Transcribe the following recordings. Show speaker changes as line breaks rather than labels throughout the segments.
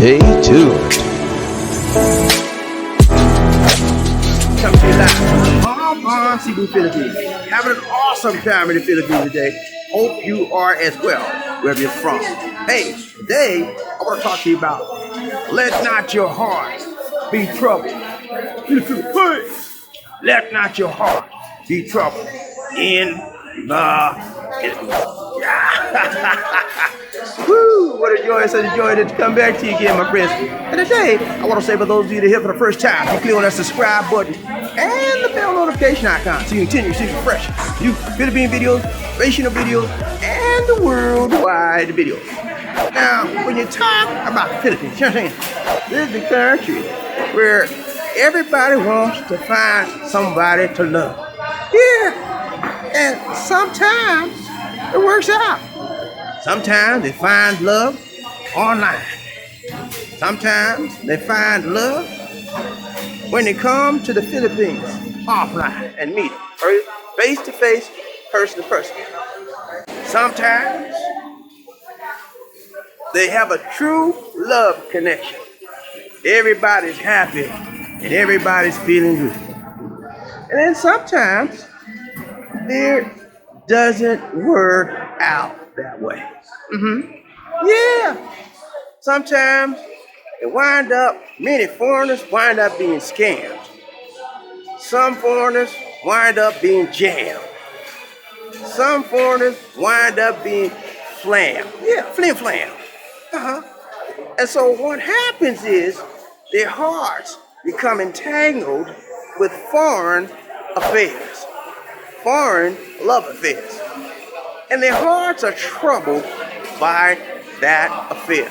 Stay tuned.
Come to you live from Cebu, Philippines. Having an awesome time in the Philippines today. Hope you are as well, wherever you're from. Hey, today I want to talk to you about let not your heart be troubled. Let not your heart be troubled in the Woo! What a joy, such a joy to come back to you again, my friends. And today, I want to say for those of you that are here for the first time, you click on that subscribe button and the bell notification icon so you continue to see fresh new Philippine videos, racial videos, and the worldwide videos. Now, when you talk about the Philippines, you know what I'm saying? This is the country where everybody wants to find somebody to love. Yeah, and sometimes it works out. Sometimes they find love online. Sometimes they find love when they come to the Philippines offline and meet face to face, person to person. Sometimes they have a true love connection. Everybody's happy and everybody's feeling good. And then sometimes there doesn't work out that way. Yeah. Sometimes many foreigners wind up being scammed. Some foreigners wind up being jammed. Some foreigners wind up being flammed. Yeah, flimflammed. And so what happens is their hearts become entangled with foreign affairs, foreign love affairs. And their hearts are troubled by that affair.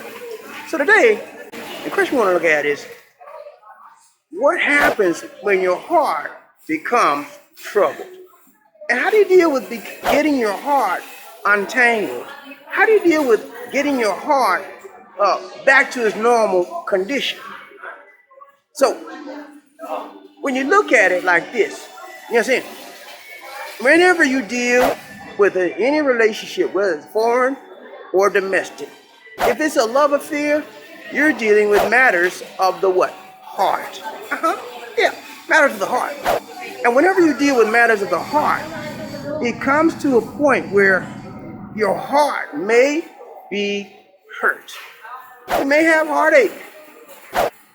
So today, the question we want to look at is, what happens when your heart becomes troubled? And how do you deal with getting your heart untangled? How do you deal with getting your heart back to its normal condition? So, when you look at it like this, you know what I'm saying? Whenever you deal with any relationship, whether it's foreign or domestic, if it's a love affair, you're dealing with matters of the what? Heart. Yeah, matters of the heart. And whenever you deal with matters of the heart, it comes to a point where your heart may be hurt. You may have heartache.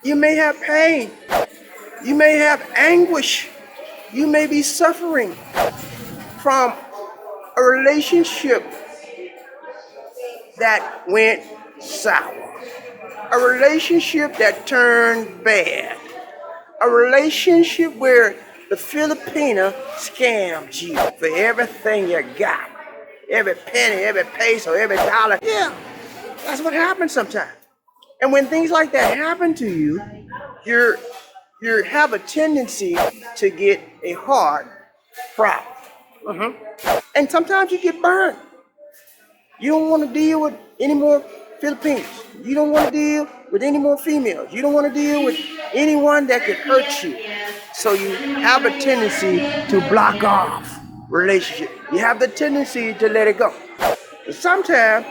You may have pain. You may have anguish. You may be suffering from a relationship that went sour, a relationship that turned bad, a relationship where the Filipina scammed you for everything you got, every penny, every peso, every dollar. Yeah, that's what happens sometimes. And when things like that happen to you, you have a tendency to get a heart problem. And sometimes you get burned. You don't want to deal with any more Filipinos. You don't want to deal with any more females. You don't want to deal with anyone that could hurt you. So you have a tendency to block off relationship. You have the tendency to let it go. And sometimes,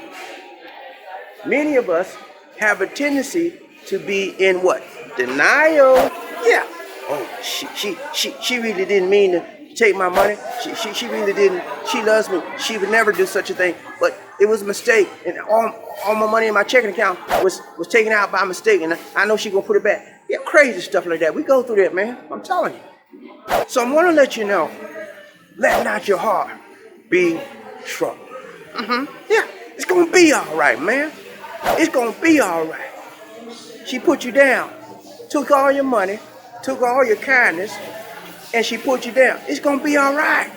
many of us have a tendency to be in what? Denial. Yeah. Oh, she really didn't mean to take my money. She really didn't. She loves me. She would never do such a thing. But it was a mistake, and all my money in my checking account was taken out by mistake, and I know she gonna put it back. Yeah, crazy stuff like that. We go through that, man. I'm telling you. So I want to let you know, let not your heart be troubled. Yeah, it's gonna be all right, man. It's gonna be all right. She put you down, took all your money, took all your kindness, and she put you down. It's gonna be all right.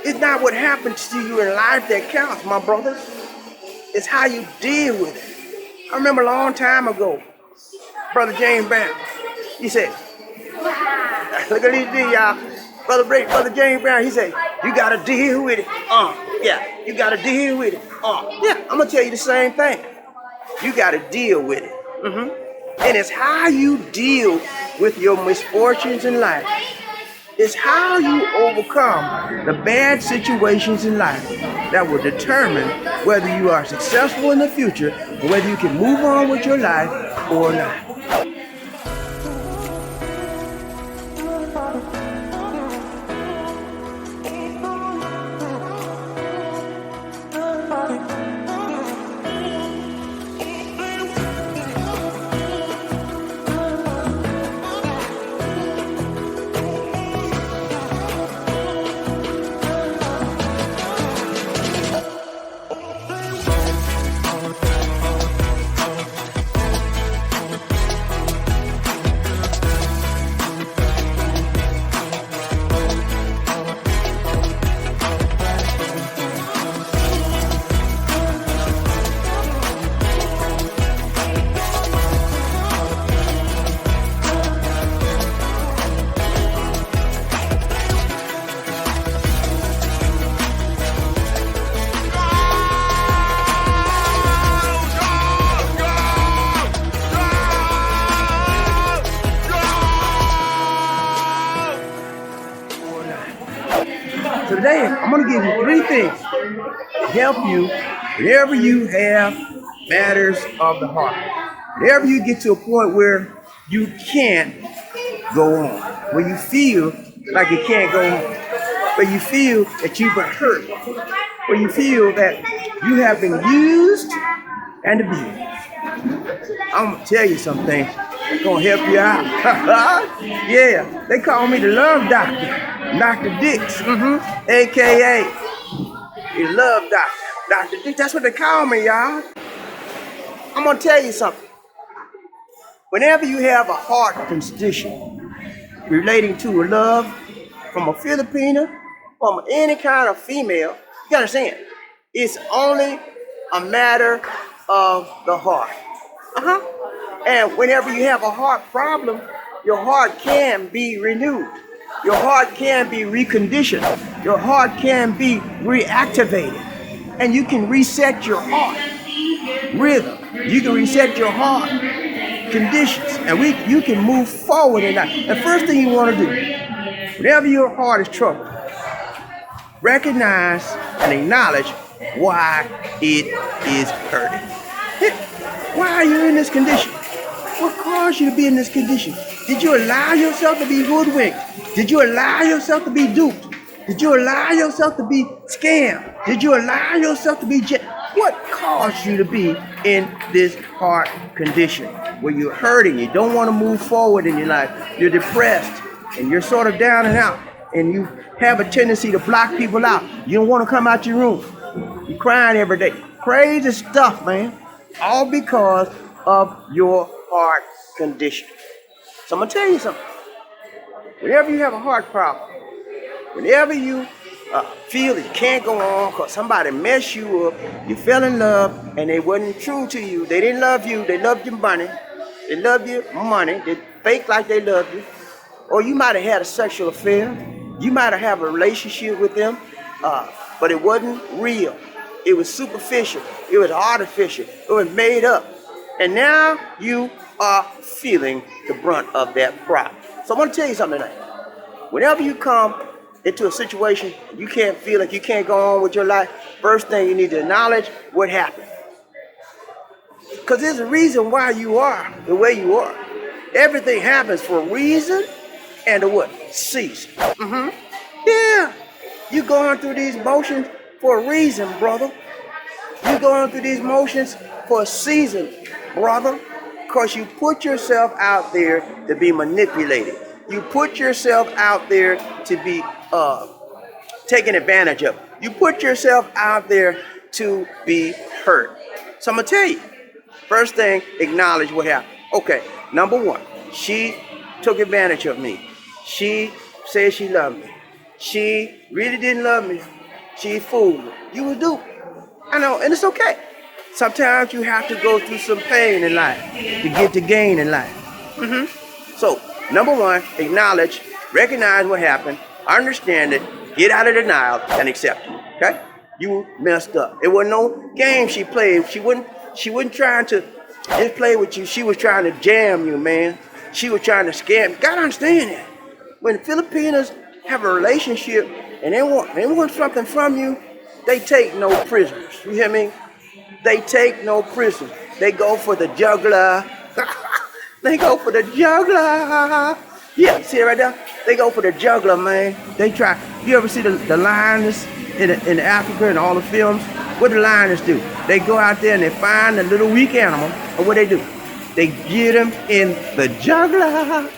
It's not what happens to you in life that counts, my brothers. It's how you deal with it. I remember a long time ago, Brother James Brown, he said, look at these things, y'all. Brother James Brown, he said, you gotta deal with it. Yeah, you gotta deal with it. Yeah, I'm gonna tell you the same thing. You gotta deal with it. And it's how you deal with your misfortunes in life. It's how you overcome the bad situations in life that will determine whether you are successful in the future and whether you can move on with your life or not. So today, I'm going to give you 3 things to help you whenever you have matters of the heart. Whenever you get to a point where you can't go on, where you feel like you can't go on, where you feel that you've been hurt, where you feel that you have been used and abused. I'm going to tell you something that's going to help you out. Yeah, they call me the love doctor. Dr. Dix, a.k.a. the love doctor. Dr. Dix, that's what they call me, y'all. I'm going to tell you something. Whenever you have a heart condition relating to a love from a Filipina, from any kind of female, you understand, it's only a matter of the heart. And whenever you have a heart problem, your heart can be renewed. Your heart can be reconditioned. Your heart can be reactivated. And you can reset your heart rhythm. You can reset your heart conditions. And you can move forward in that. The first thing you want to do, whenever your heart is troubled, recognize and acknowledge why it is hurting. Why are you in this condition? What caused you to be in this condition? Did you allow yourself to be hoodwinked? Did you allow yourself to be duped? Did you allow yourself to be scammed? Did you allow yourself to be what caused you to be in this heart condition where you're hurting, you don't want to move forward in your life, you're depressed, and you're sort of down and out, and you have a tendency to block people out. You don't want to come out your room. You're crying every day. Crazy stuff, man. All because of your heart condition. So I'm going to tell you something. Whenever you have a heart problem, whenever you feel that you can't go on because somebody messed you up, you fell in love and they wasn't true to you, they didn't love you, they loved your money, they loved your money, they fake like they loved you, or you might have had a sexual affair, you might have had a relationship with them, but it wasn't real. It was superficial, it was artificial, it was made up, and now you are feeling the brunt of that problem. So I want to tell you something tonight. Whenever you come into a situation you can't feel like you can't go on with your life, first thing you need to acknowledge what happened. Because there's a reason why you are the way you are. Everything happens for a reason and a what? Season. Yeah. You're going through these motions for a reason, brother. You're going through these motions for a season, brother. Because you put yourself out there to be manipulated. You put yourself out there to be taken advantage of. You put yourself out there to be hurt. So I'm going to tell you, first thing, acknowledge what happened. Okay, number one, she took advantage of me. She said she loved me. She really didn't love me. She fooled me. You was duped. I know, and it's okay. Sometimes you have to go through some pain in life to get the gain in life. So, number one, acknowledge, recognize what happened, understand it, get out of denial, and accept it. Okay? You messed up. It wasn't no game she played. She wasn't trying to just play with you. She was trying to jam you, man. She was trying to scam you. Gotta understand that. When Filipinos have a relationship and they want something from you, they take no prisoners. You hear me? They take no prisoners. they go for the juggler. They go for the juggler. Yeah, see it right there? They go for the juggler, man. They try. You ever see the lioness in Africa and all the films? What the lioness do? They go out there and they find a little weak animal, and what they do? They get him in the juggler.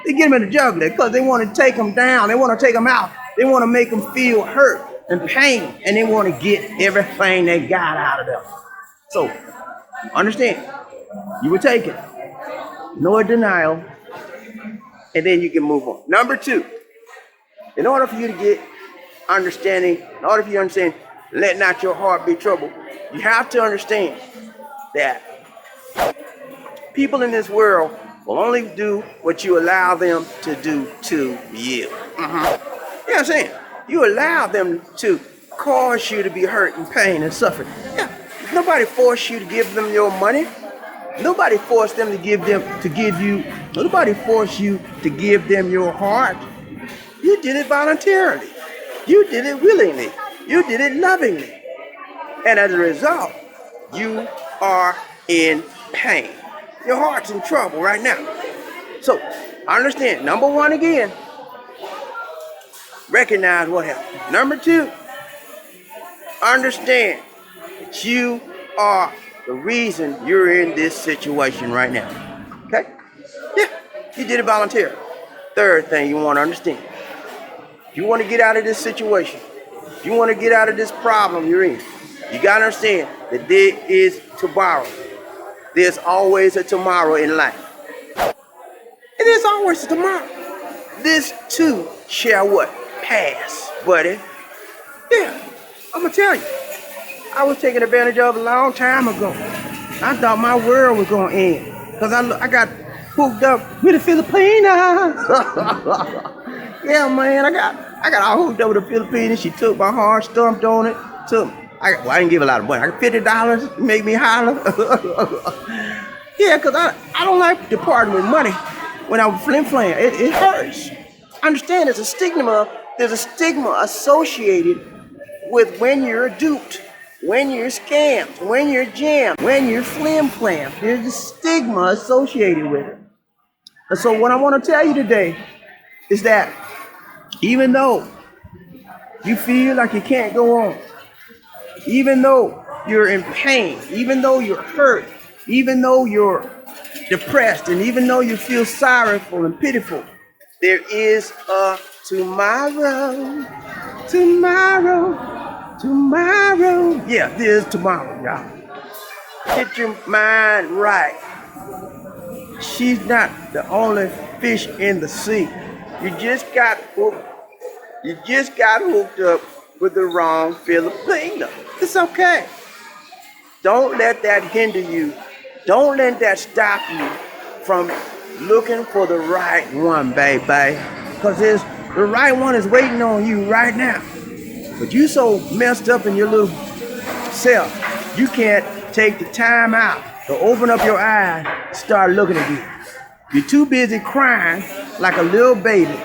They get him in the juggler because they want to take him down. They want to take him out. They want to make him feel hurt and pain, and they want to get everything they got out of them. So, understand, you were taken. No denial, and then you can move on. Number two, in order for you to get understanding, in order for you to understand, let not your heart be troubled, you have to understand that people in this world will only do what you allow them to do to you. You know what I'm saying? You allow them to cause you to be hurt and pain and suffering. Yeah. Nobody forced you to give them your money. Nobody forced them to give you, nobody forced you to give them your heart. You did it voluntarily. You did it willingly. You did it lovingly. And as a result, you are in pain. Your heart's in trouble right now. So, understand, number one again, recognize what happened. Number two, understand that you are the reason you're in this situation right now. Okay? Yeah, you did it voluntarily. Third thing you want to understand, if you want to get out of this situation, if you want to get out of this problem you're in, you got to understand that there is tomorrow. There's always a tomorrow in life. And there's always a tomorrow. This too shall what? Pass, buddy. Yeah, I'm going to tell you. I was taken advantage of a long time ago. I thought my world was going to end. Because I got hooked up with the Filipinas. Yeah, man, I got all hooked up with the Filipinas. She took my heart, stumped on it, I didn't give a lot of money. I got $50, make me holler. Yeah, because I don't like departing with money when I'm flimflammed. It hurts. Understand there's a stigma associated with when you're duped, when you're scammed, when you're jammed, when you're flimflammed. There's a stigma associated with it. And so what I want to tell you today is that even though you feel like you can't go on, even though you're in pain, even though you're hurt, even though you're depressed, and even though you feel sorrowful and pitiful, there is a tomorrow. Tomorrow. Yeah, there's tomorrow, y'all. Get your mind right. She's not the only fish in the sea. You just got hooked up with the wrong Filipino. It's okay. Don't let that hinder you. Don't let that stop you from looking for the right one, baby. Because the right one is waiting on you right now. But you so messed up in your little self, you can't take the time out to open up your eyes and start looking at you. You're too busy crying like a little baby.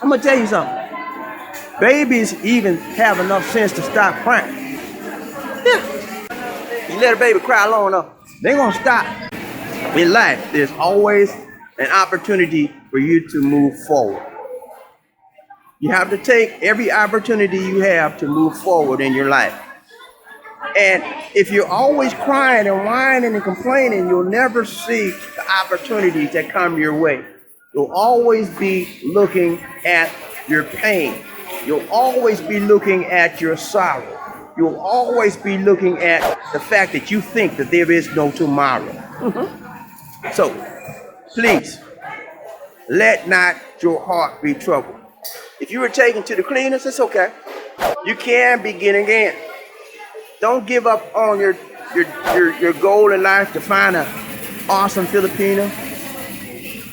I'm gonna tell you something. Babies even have enough sense to stop crying. Yeah. You let a baby cry long enough, they're gonna stop. In life, there's always an opportunity for you to move forward. You have to take every opportunity you have to move forward in your life. And if you're always crying and whining and complaining, you'll never see the opportunities that come your way. You'll always be looking at your pain. You'll always be looking at your sorrow. You'll always be looking at the fact that you think that there is no tomorrow. So, please, let not your heart be troubled. If you were taken to the cleaners, it's okay. You can begin again. Don't give up on your goal in life to find an awesome Filipino.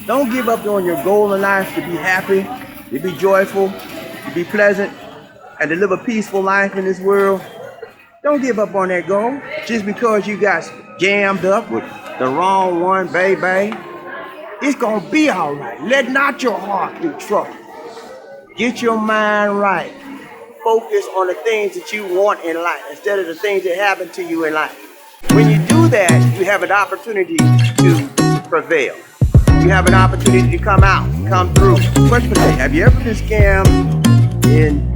Don't give up on your goal in life to be happy, to be joyful, to be pleasant, and to live a peaceful life in this world. Don't give up on that goal just because you got jammed up with the wrong one, baby. It's gonna be all right. Let not your heart be troubled. Get your mind right. Focus on the things that you want in life instead of the things that happen to you in life. When you do that, you have an opportunity to prevail. You have an opportunity to come out, come through. Question for you, have you ever been scammed in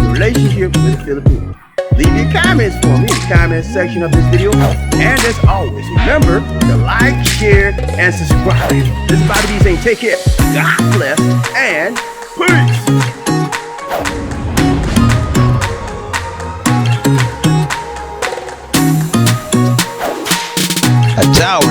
your relationship with a Filipino? Leave your comments for me in the comment section of this video. And as always, remember to like, share, and subscribe. This is Bobby D saying take care, God bless, and peace.
A tower